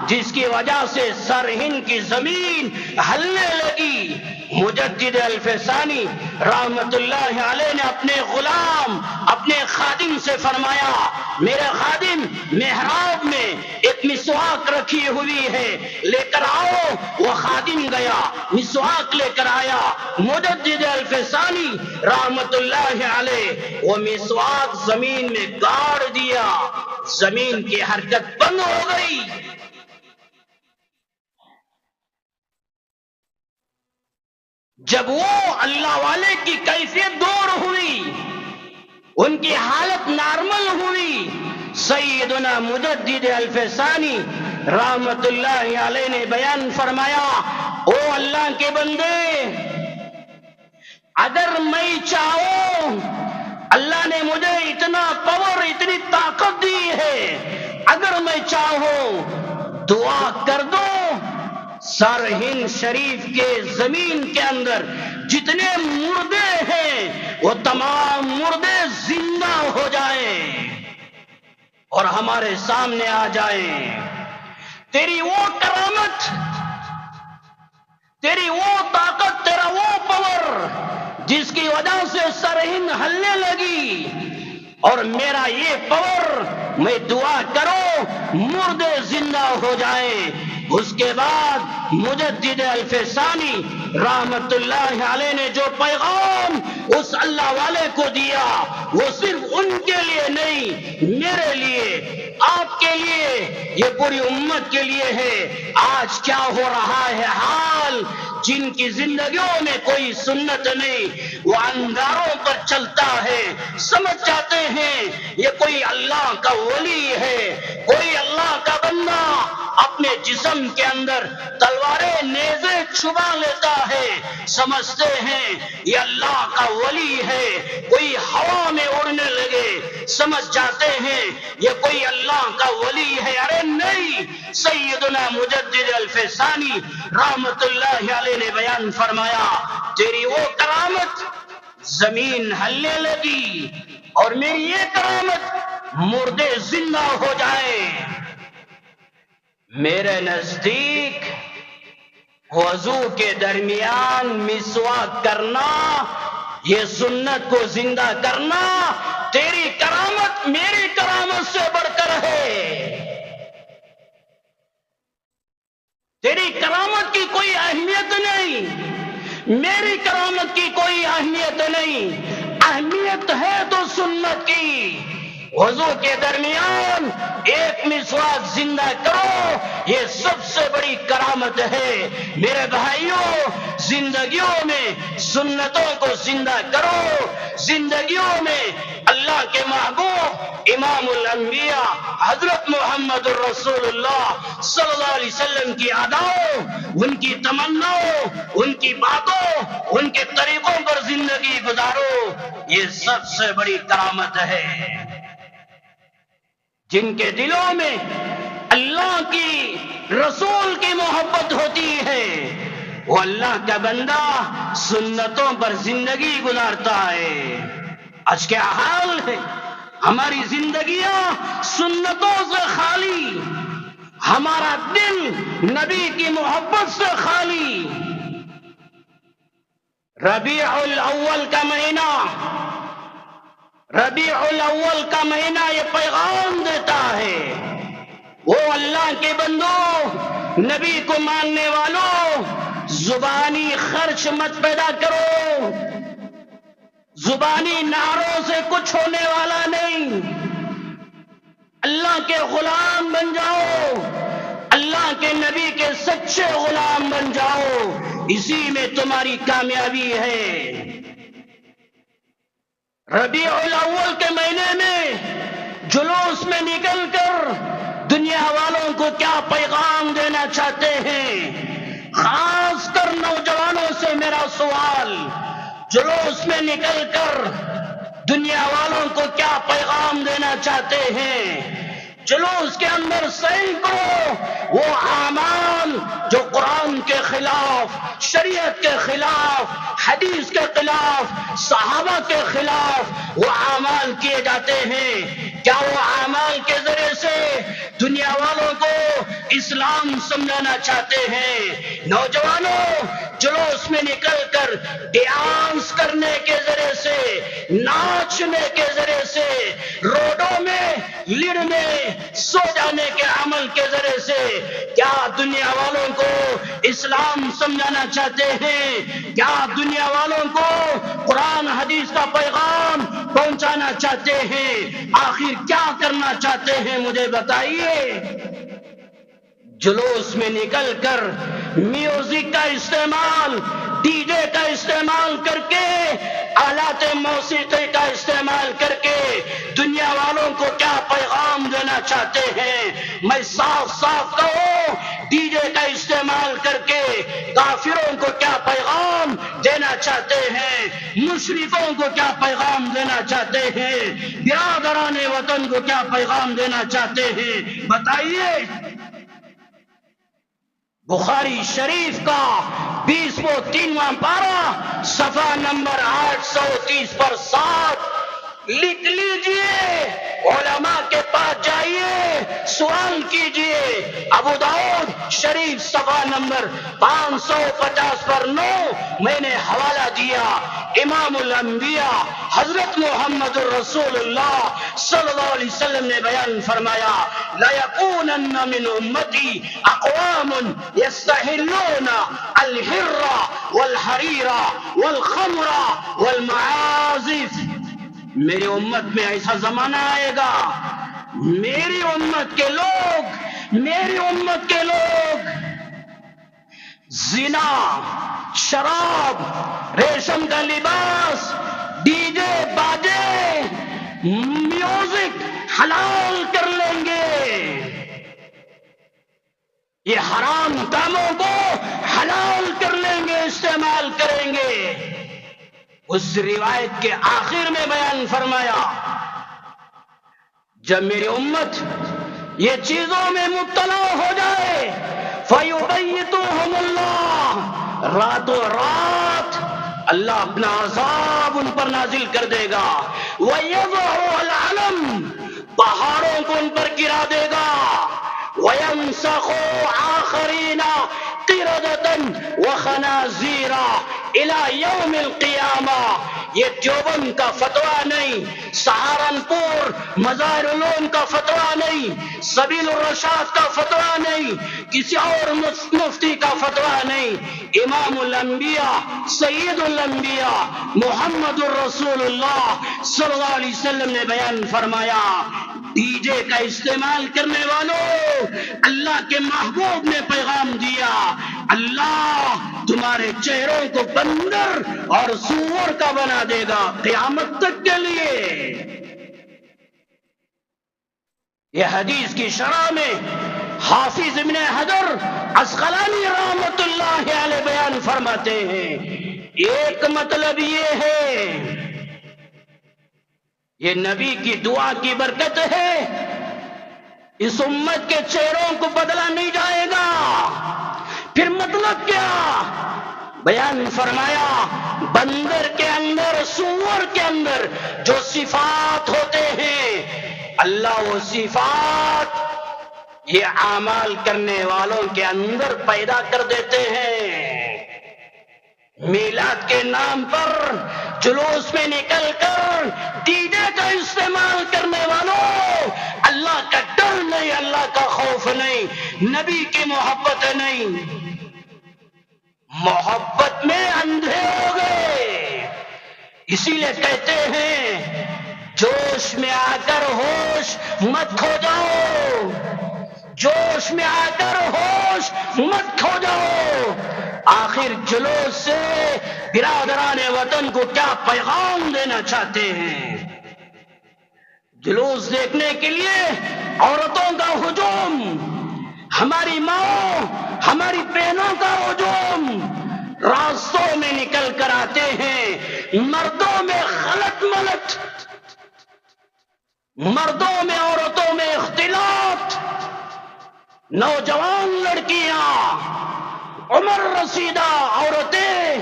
جس کی وجہ سے سرہند کی زمین ہلنے لگی۔ مجدد الفسانی رحمت اللہ علیہ نے اپنے غلام، اپنے خادم سے فرمایا، میرے خادم محراب میں ایک مسواک رکھی ہوئی ہے، لے کر آؤ۔ وہ خادم گیا، مسواک لے کر آیا۔ مجدد الفسانی رحمت اللہ علیہ وہ مسواک زمین میں گاڑ دیا، زمین کی حرکت بند ہو گئی۔ جب وہ اللہ والے کی کیفیت دور ہوئی، ان کی حالت نارمل ہوئی، سیدنا مجدد الفسانی رحمت اللہ علیہ نے بیان فرمایا، او اللہ کے بندے، اگر میں چاہوں، اللہ نے مجھے اتنا پاور، اتنی طاقت دی ہے، اگر میں چاہوں دعا کر دو، سرہند شریف کے زمین کے اندر جتنے مردے ہیں وہ تمام مردے زندہ ہو جائیں اور ہمارے سامنے آ جائیں۔ تیری وہ کرامت، تیری وہ طاقت، تیرا وہ پاور جس کی وجہ سے سرہند ہلنے لگی، اور میرا یہ پاور، میں دعا کرو مردے زندہ ہو جائیں۔ اس کے بعد مجدد الفسانی رحمت اللہ علیہ نے جو پیغام اس اللہ والے کو دیا، وہ صرف ان کے لیے نہیں، میرے لیے، آپ کے لیے، یہ پوری امت کے لیے ہے۔ آج کیا ہو رہا ہے حال، جن کی زندگیوں میں کوئی سنت نہیں، وہ انگاروں پر چلتا ہے، سمجھ جاتے ہیں یہ کوئی اللہ کا ولی ہے، کوئی اللہ کا بندہ، اپنے جسم کے اندر تلواریں نیزے چھپا لیتا ہے، سمجھتے ہیں یہ اللہ کا ولی ہے، کوئی ہوا میں اڑنے لگے، سمجھ جاتے ہیں یہ کوئی اللہ کا ولی ہے۔ ارے نہیں، سیدنا مجدد الفسانی رحمت اللہ علیہ نے بیان فرمایا، تیری وہ کرامت زمین ہلنے لگی اور میری یہ کرامت مردے زندہ ہو جائے۔ میرے نزدیک وضو کے درمیان مسواک کرنا، یہ سنت کو زندہ کرنا، تیری کرامت میری کرامت سے بڑھ کر ہے۔ تیری کرامت کی کوئی اہمیت نہیں، میری کرامت کی کوئی اہمیت نہیں، اہمیت ہے تو سنت کی۔ وضو کے درمیان ایک مسواک زندہ کرو، یہ سب سے بڑی کرامت ہے۔ میرے بھائیوں، زندگیوں میں سنتوں کو زندہ کرو، زندگیوں میں اللہ کے محبوب امام الانبیاء حضرت محمد الرسول اللہ صلی اللہ علیہ وسلم کی اداؤں، ان کی تمناؤں، ان کی باتوں، ان کے طریقوں پر زندگی گزارو، یہ سب سے بڑی کرامت ہے۔ جن کے دلوں میں اللہ کی رسول کی محبت ہوتی ہے، وہ اللہ کا بندہ سنتوں پر زندگی گزارتا ہے۔ آج کیا حال ہے، ہماری زندگیاں سنتوں سے خالی، ہمارا دل نبی کی محبت سے خالی۔ ربیع الاول کا مہینہ، ربیع الاول کا مہینہ یہ پیغام دیتا ہے، وہ اللہ کے بندوں، نبی کو ماننے والوں، زبانی خرچ مت پیدا کرو، زبانی نعروں سے کچھ ہونے والا نہیں، اللہ کے غلام بن جاؤ، اللہ کے نبی کے سچے غلام بن جاؤ، اسی میں تمہاری کامیابی ہے۔ ربیع الاول کے مہینے میں جلوس میں نکل کر دنیا والوں کو کیا پیغام دینا چاہتے ہیں؟ خاص کر نوجوانوں سے میرا سوال، جلوس میں نکل کر دنیا والوں کو کیا پیغام دینا چاہتے ہیں؟ جلوس کے اندر سینکڑوں وہ اعمال جو قرآن کے خلاف، شریعت کے خلاف، حدیث کے خلاف، صحابہ کے خلاف وہ اعمال کیے جاتے ہیں، کیا وہ اعمال کے ذریعے سے دنیا والوں کو اسلام سمجھانا چاہتے ہیں؟ نوجوانوں، جلوس میں نکل کر ڈانس کرنے کے ذریعے سے، ناچنے کے ذریعے سے، روڈوں میں لڑنے سو جانے کے عمل کے ذریعے سے کیا دنیا والوں کو اسلام سمجھانا چاہتے ہیں؟ کیا دنیا والوں کو قرآن حدیث کا پیغام پہنچانا چاہتے ہیں؟ آخر کیا کرنا چاہتے ہیں مجھے بتائیے۔ جلوس میں نکل کر میوزک کا استعمال، ڈی جے کا استعمال کر کے، آلات موسیقی کا استعمال کر کے دنیا والوں کو کیا پیغام دینا چاہتے ہیں؟ میں صاف صاف کہوں، ڈی جے کا استعمال کر کے کافروں کو کیا پیغام دینا چاہتے ہیں؟ مشرکوں کو کیا پیغام دینا چاہتے ہیں؟ برادران وطن کو کیا پیغام دینا چاہتے ہیں؟ بتائیے۔ بخاری شریف کا 20واں پارہ صفحہ نمبر 830 پر 7 لکھ لیجئے، علماء کے پاس جائیے، سوال کیجئے۔ ابو داؤد شریف صفحہ نمبر 550 پر 9 میں نے حوالہ دیا، امام الانبیاء حضرت محمد الرسول اللہ صلی اللہ علیہ وسلم نے بیان فرمایا، لَيَكُونَنَّ مِنْ أُمَّتِي أَقْوَامٌ يَسْتَحِلُّونَ الْحِرَّ وَالْحَرِيرَ وَالْخَمْرَ وَالْمَعَازِفِ۔ میری امت میں ایسا زمانہ آئے گا، میری امت کے لوگ میری امت کے لوگ زنا، شراب، ریشم کا لباس، ڈی جے باجے، میوزک حلال کر لیں گے، یہ حرام کاموں کو حلال کر لیں گے، استعمال کریں گے۔ اس روایت کے آخر میں بیان فرمایا جب میری امت یہ چیزوں میں مبتلا ہو جائے فَيُبَيِّتُهُمُ اللَّهُ، راتوں رات اللہ اپنا عذاب ان پر نازل کر دے گا، وَيَضَعُ الْعَلَمْ، پہاڑوں کو ان پر گرا دے گا، وَيَنْسَخُ آخَرِينَ قِرَدَةً وَخَنَازِيرَ إِلَى يَوْمِ الْقِيَامَةِ۔ یہ دیوبند کا فتویٰ نہیں، سہارنپور مظاہر علوم کا فتویٰ نہیں، سبیل الرشاد کا فتویٰ نہیں، کسی اور مفتی کا فتویٰ نہیں، امام الانبیاء سید الانبیاء محمد الرسول اللہ صلی اللہ علیہ وسلم نے بیان فرمایا، ڈی جے کا استعمال کرنے والوں، اللہ کے محبوب نے پیغام دیا، اللہ تمہارے چہروں کو بندر اور سور کا بنا دے گا قیامت تک کے لیے۔ یہ حدیث کی شرح میں حافظ ابن حجر عسقلانی رحمت اللہ علیہ بیان فرماتے ہیں، ایک مطلب یہ ہے، یہ نبی کی دعا کی برکت ہے، اس امت کے چہروں کو بدلا نہیں جائے گا۔ پھر مطلب کیا؟ بیان فرمایا بندر کے اندر، سور کے اندر جو صفات ہوتے ہیں، اللہ وہ صفات یہ اعمال کرنے والوں کے اندر پیدا کر دیتے ہیں۔ میلاد کے نام پر جلوس میں نکل کر ڈی جے کا استعمال کرنے والوں، اللہ کا ڈر نہیں، اللہ کا خوف نہیں، نبی کی محبت نہیں، محبت میں اندھے ہو گئے۔ اسی لیے کہتے ہیں جوش میں آ کر ہوش مت کھو جاؤ، جوش میں آ کر ہوش مت کھو جاؤ۔ آخر جلوس سے برادران وطن کو کیا پیغام دینا چاہتے ہیں؟ جلوس دیکھنے کے لیے عورتوں کا ہجوم، ہماری ماں ہماری بہنوں کا ہجوم، راستوں میں نکل کر آتے ہیں، مردوں میں غلط ملت، مردوں میں عورتوں میں اختلاط، نوجوان لڑکیاں، عمر رسیدہ عورتیں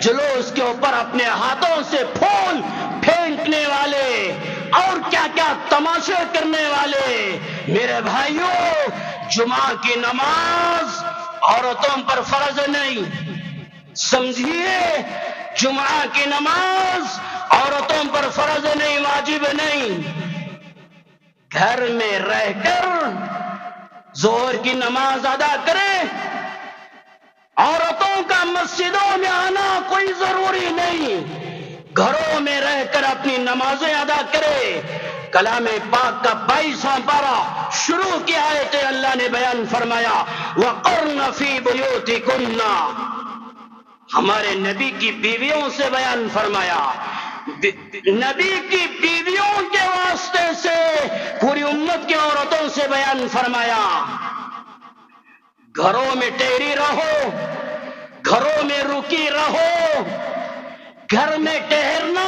جلوس کے اوپر اپنے ہاتھوں سے پھول پھینکنے والے اور کیا کیا تماشے کرنے والے۔ میرے بھائیوں، جمعہ کی نماز عورتوں پر فرض نہیں، سمجھیے، جمعہ کی نماز عورتوں پر فرض نہیں، واجب نہیں۔ گھر میں رہ کر ظہر کی نماز ادا کریں، عورتوں کا مسجدوں میں آنا کوئی ضروری نہیں، گھروں میں رہ کر اپنی نمازیں ادا کرے۔ کلام پاک کا 22واں پارہ شروع کی آیت اللہ نے بیان فرمایا وَقَرْنَ فِي بُيُوتِكُنَّ، ہمارے نبی کی بیویوں سے بیان فرمایا، نبی کی بیویوں کے واسطے سے پوری امت کی عورتوں سے بیان فرمایا، گھروں میں ٹھہری رہو، گھروں میں رکی رہو، گھر میں ٹھہرنا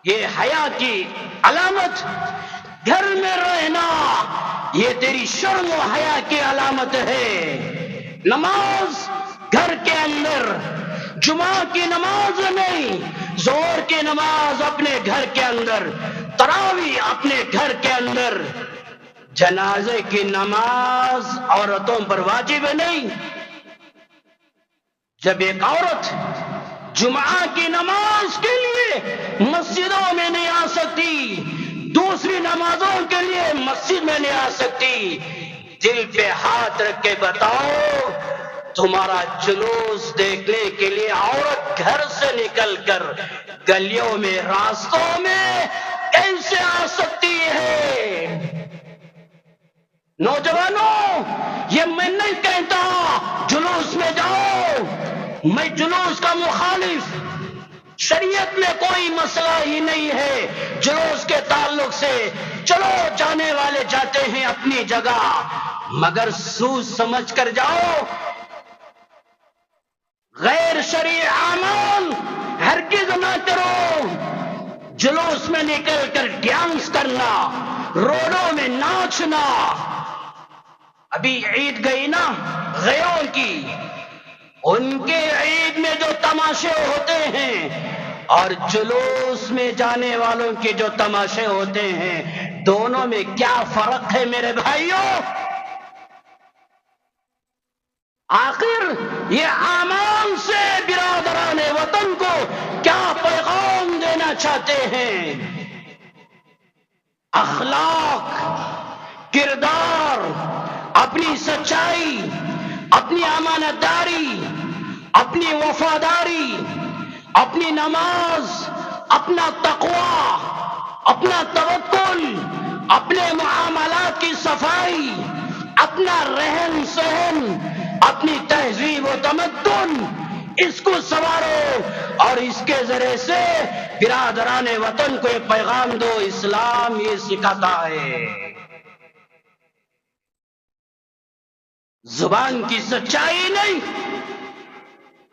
یہ حیا کی علامت، گھر میں رہنا یہ تیری شرم و حیا کی علامت ہے۔ نماز گھر کے اندر، جمعہ کی نماز نہیں، ظہر کی نماز اپنے گھر کے اندر، تراویح اپنے گھر کے اندر، جنازے کی نماز عورتوں پر واجب نہیں۔ جب ایک عورت جمعہ کی نماز کے لیے مسجدوں میں نہیں آ سکتی، دوسری نمازوں کے لیے مسجد میں نہیں آ سکتی، دل پہ ہاتھ رکھ کے بتاؤ، تمہارا جلوس دیکھنے کے لیے عورت گھر سے نکل کر گلیوں میں، راستوں میں کیسے آ سکتی ہے؟ نوجوانوں، یہ میں نہیں کہتا جلوس میں جاؤ، میں جلوس کا مخالف، شریعت میں کوئی مسئلہ ہی نہیں ہے جلوس کے تعلق سے، چلو جانے والے جاتے ہیں اپنی جگہ، مگر سوچ سمجھ کر جاؤ، غیر شرعی اعمال ہرگز نہ کرو، جلوس میں نکل کر ڈانس کرنا، روڈوں میں ناچنا، ابھی عید گئی نا غیروں کی، ان کے عید میں جو تماشے ہوتے ہیں اور جلوس میں جانے والوں کے جو تماشے ہوتے ہیں، دونوں میں کیا فرق ہے میرے بھائیوں؟ آخر یہ اعمال سے برادران وطن کو کیا پیغام دینا چاہتے ہیں؟ اخلاق، کردار، اپنی سچائی، اپنی امانت داری، اپنی وفاداری، اپنی نماز، اپنا تقوی، اپنا توکل، اپنے معاملات کی صفائی، اپنا رہن سہن، اپنی تہذیب و تمدن، اس کو سنوارو اور اس کے ذریعے سے برادران وطن کو ایک پیغام دو، اسلام یہ سکھاتا ہے۔ زبان کی سچائی نہیں،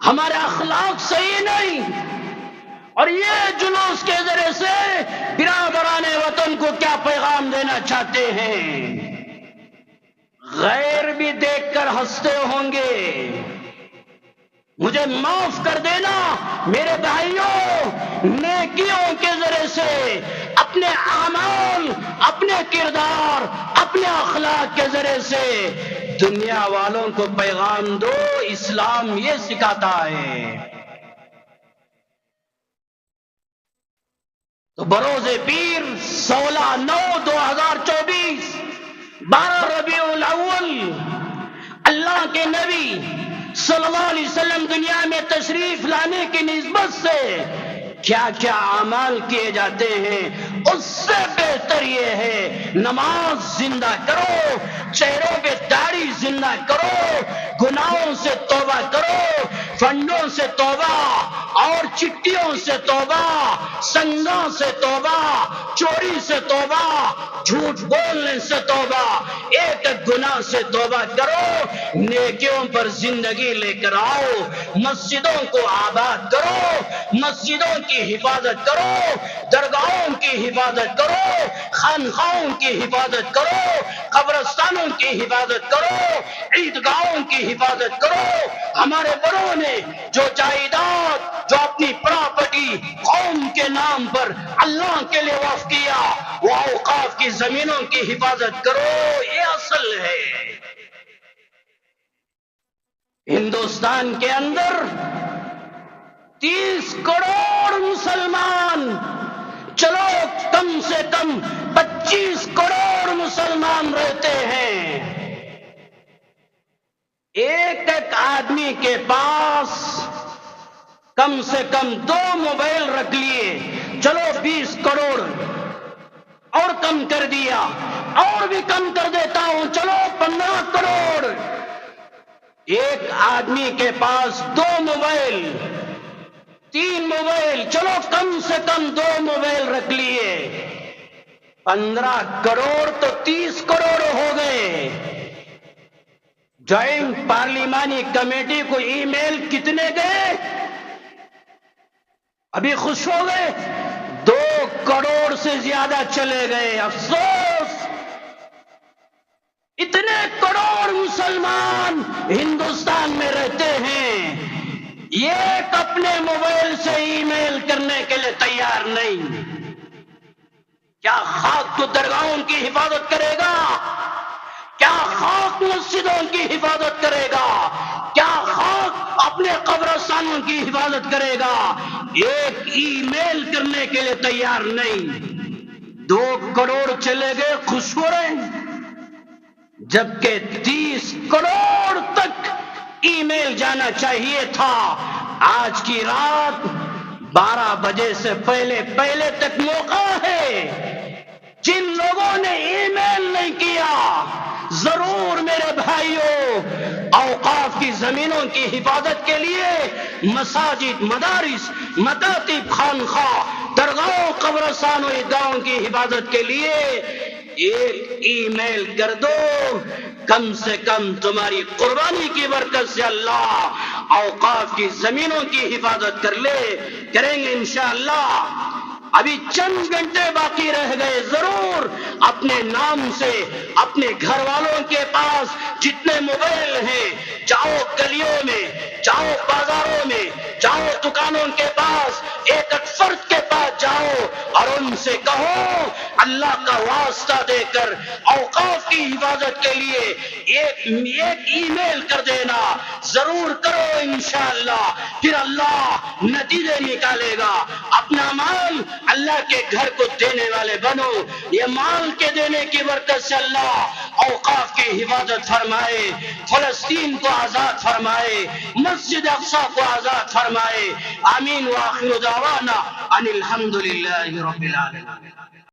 ہمارے اخلاق صحیح نہیں، اور یہ جلوس کے ذریعے سے برادران وطن کو کیا پیغام دینا چاہتے ہیں؟ غیر بھی دیکھ کر ہنستے ہوں گے، مجھے معاف کر دینا میرے بھائیوں، نیکیوں کے ذریعے سے اپنے اعمال، اپنے کردار، اپنے اخلاق کے ذریعے سے دنیا والوں کو پیغام دو، اسلام یہ سکھاتا ہے۔ تو بروز پیر 16/9/2024 12 ربیع الاول اللہ کے نبی صلی اللہ علیہ وسلم دنیا میں تشریف لانے کی نسبت سے کیا کیا اعمال کیے جاتے ہیں، اس سے بہتر یہ ہے نماز زندہ کرو، چہروں پہ داڑھی زندہ کرو، گناہوں سے توبہ کرو، فنڈوں سے توبہ اور چٹیوں سے توبہ، سنگوں سے توبہ، چوری سے توبہ، جھوٹ بولنے سے توبہ، ایک ایک گناہ سے توبہ کرو، نیکیوں پر زندگی لے کر آؤ، مسجدوں کو آباد کرو، مسجدوں کی حفاظت کرو، درگاہوں کی حفاظت کرو، خانقاہوں کی حفاظت کرو، قبرستانوں کی حفاظت کرو، عیدگاہوں کی حفاظت کرو۔ ہمارے بڑوں نے جو جائیداد، جو اپنی پراپرٹی قوم کے نام پر اللہ کے لیے وقف کیا، وہ اوقاف کی زمینوں کی حفاظت کرو، یہ اصل ہے۔ ہندوستان کے اندر 30 کروڑ مسلمان، چلو کم سے کم 25 کروڑ مسلمان رہتے ہیں، ایک ایک آدمی کے پاس کم سے کم 2 موبائل رکھ لیے، چلو 20 کروڑ اور کم کر دیا، اور بھی کم کر دیتا ہوں، چلو 15 کروڑ، ایک آدمی کے پاس 2 موبائل، 3 موبائل، چلو کم سے کم 2 موبائل رکھ لیے، 15 کروڑ تو 30 کروڑ ہو گئے۔ جوائنٹ پارلیمانی کمیٹی کو ای میل کتنے گئے؟ ابھی خوش ہو گئے؟ 2 کروڑ سے زیادہ چلے گئے، افسوس۔ اتنے کروڑ مسلمان ہندوستان میں رہتے ہیں، ایک اپنے موبائل سے ای میل کرنے کے لیے تیار نہیں۔ کیا خاک تو درگاہوں کی حفاظت کرے گا؟ کیا خاک مسجدوں کی حفاظت کرے گا؟ کیا خاک اپنے قبرستانوں کی حفاظت کرے گا؟ ایک ای میل کرنے کے لیے تیار نہیں۔ 2 کروڑ چلے گئے، خوش ہو رہے ہیں، جبکہ 30 کروڑ تک ای میل جانا چاہیے تھا۔ آج کی رات 12 بجے سے پہلے تک موقع ہے، جن لوگوں نے ای میل نہیں کیا ضرور میرے بھائیوں، اوقاف کی زمینوں کی حفاظت کے لیے مساجد، مدارس، مکاتب، خانخواہ، درگاہوں، قبرستان و عیدگاہوں کی حفاظت کے لیے ایک ای میل کر دو. کم سے کم تمہاری قربانی کی برکت سے اللہ اوقاف کی زمینوں کی حفاظت کریں گے انشاءاللہ. ابھی چند گھنٹے باقی رہ گئے. ضرور اپنے نام سے اپنے گھر والوں کے پاس جتنے موبائل ہیں، جاؤ گلیوں میں، جاؤ بازاروں میں، جاؤ دکانوں کے پاس، ایک ایک فرد کے پاس جاؤ اور ان سے کہو اللہ کا واسطہ دے کر اوقاف کی حفاظت کے لیے ایک ای میل کر دینا. ضرور کرو انشاءاللہ، پھر اللہ نتیجے نکالے گا. اپنا مال اللہ کے گھر کو دینے والے بنو. یہ مال کے دینے کی برکت سے اللہ اوقاف کی حفاظت فرمائے، فلسطین کو آزاد فرمائے، مسجد اقصی کو آزاد فرمائے. آمین. وآخر دعوانا ان الحمد للہ رب العالمین.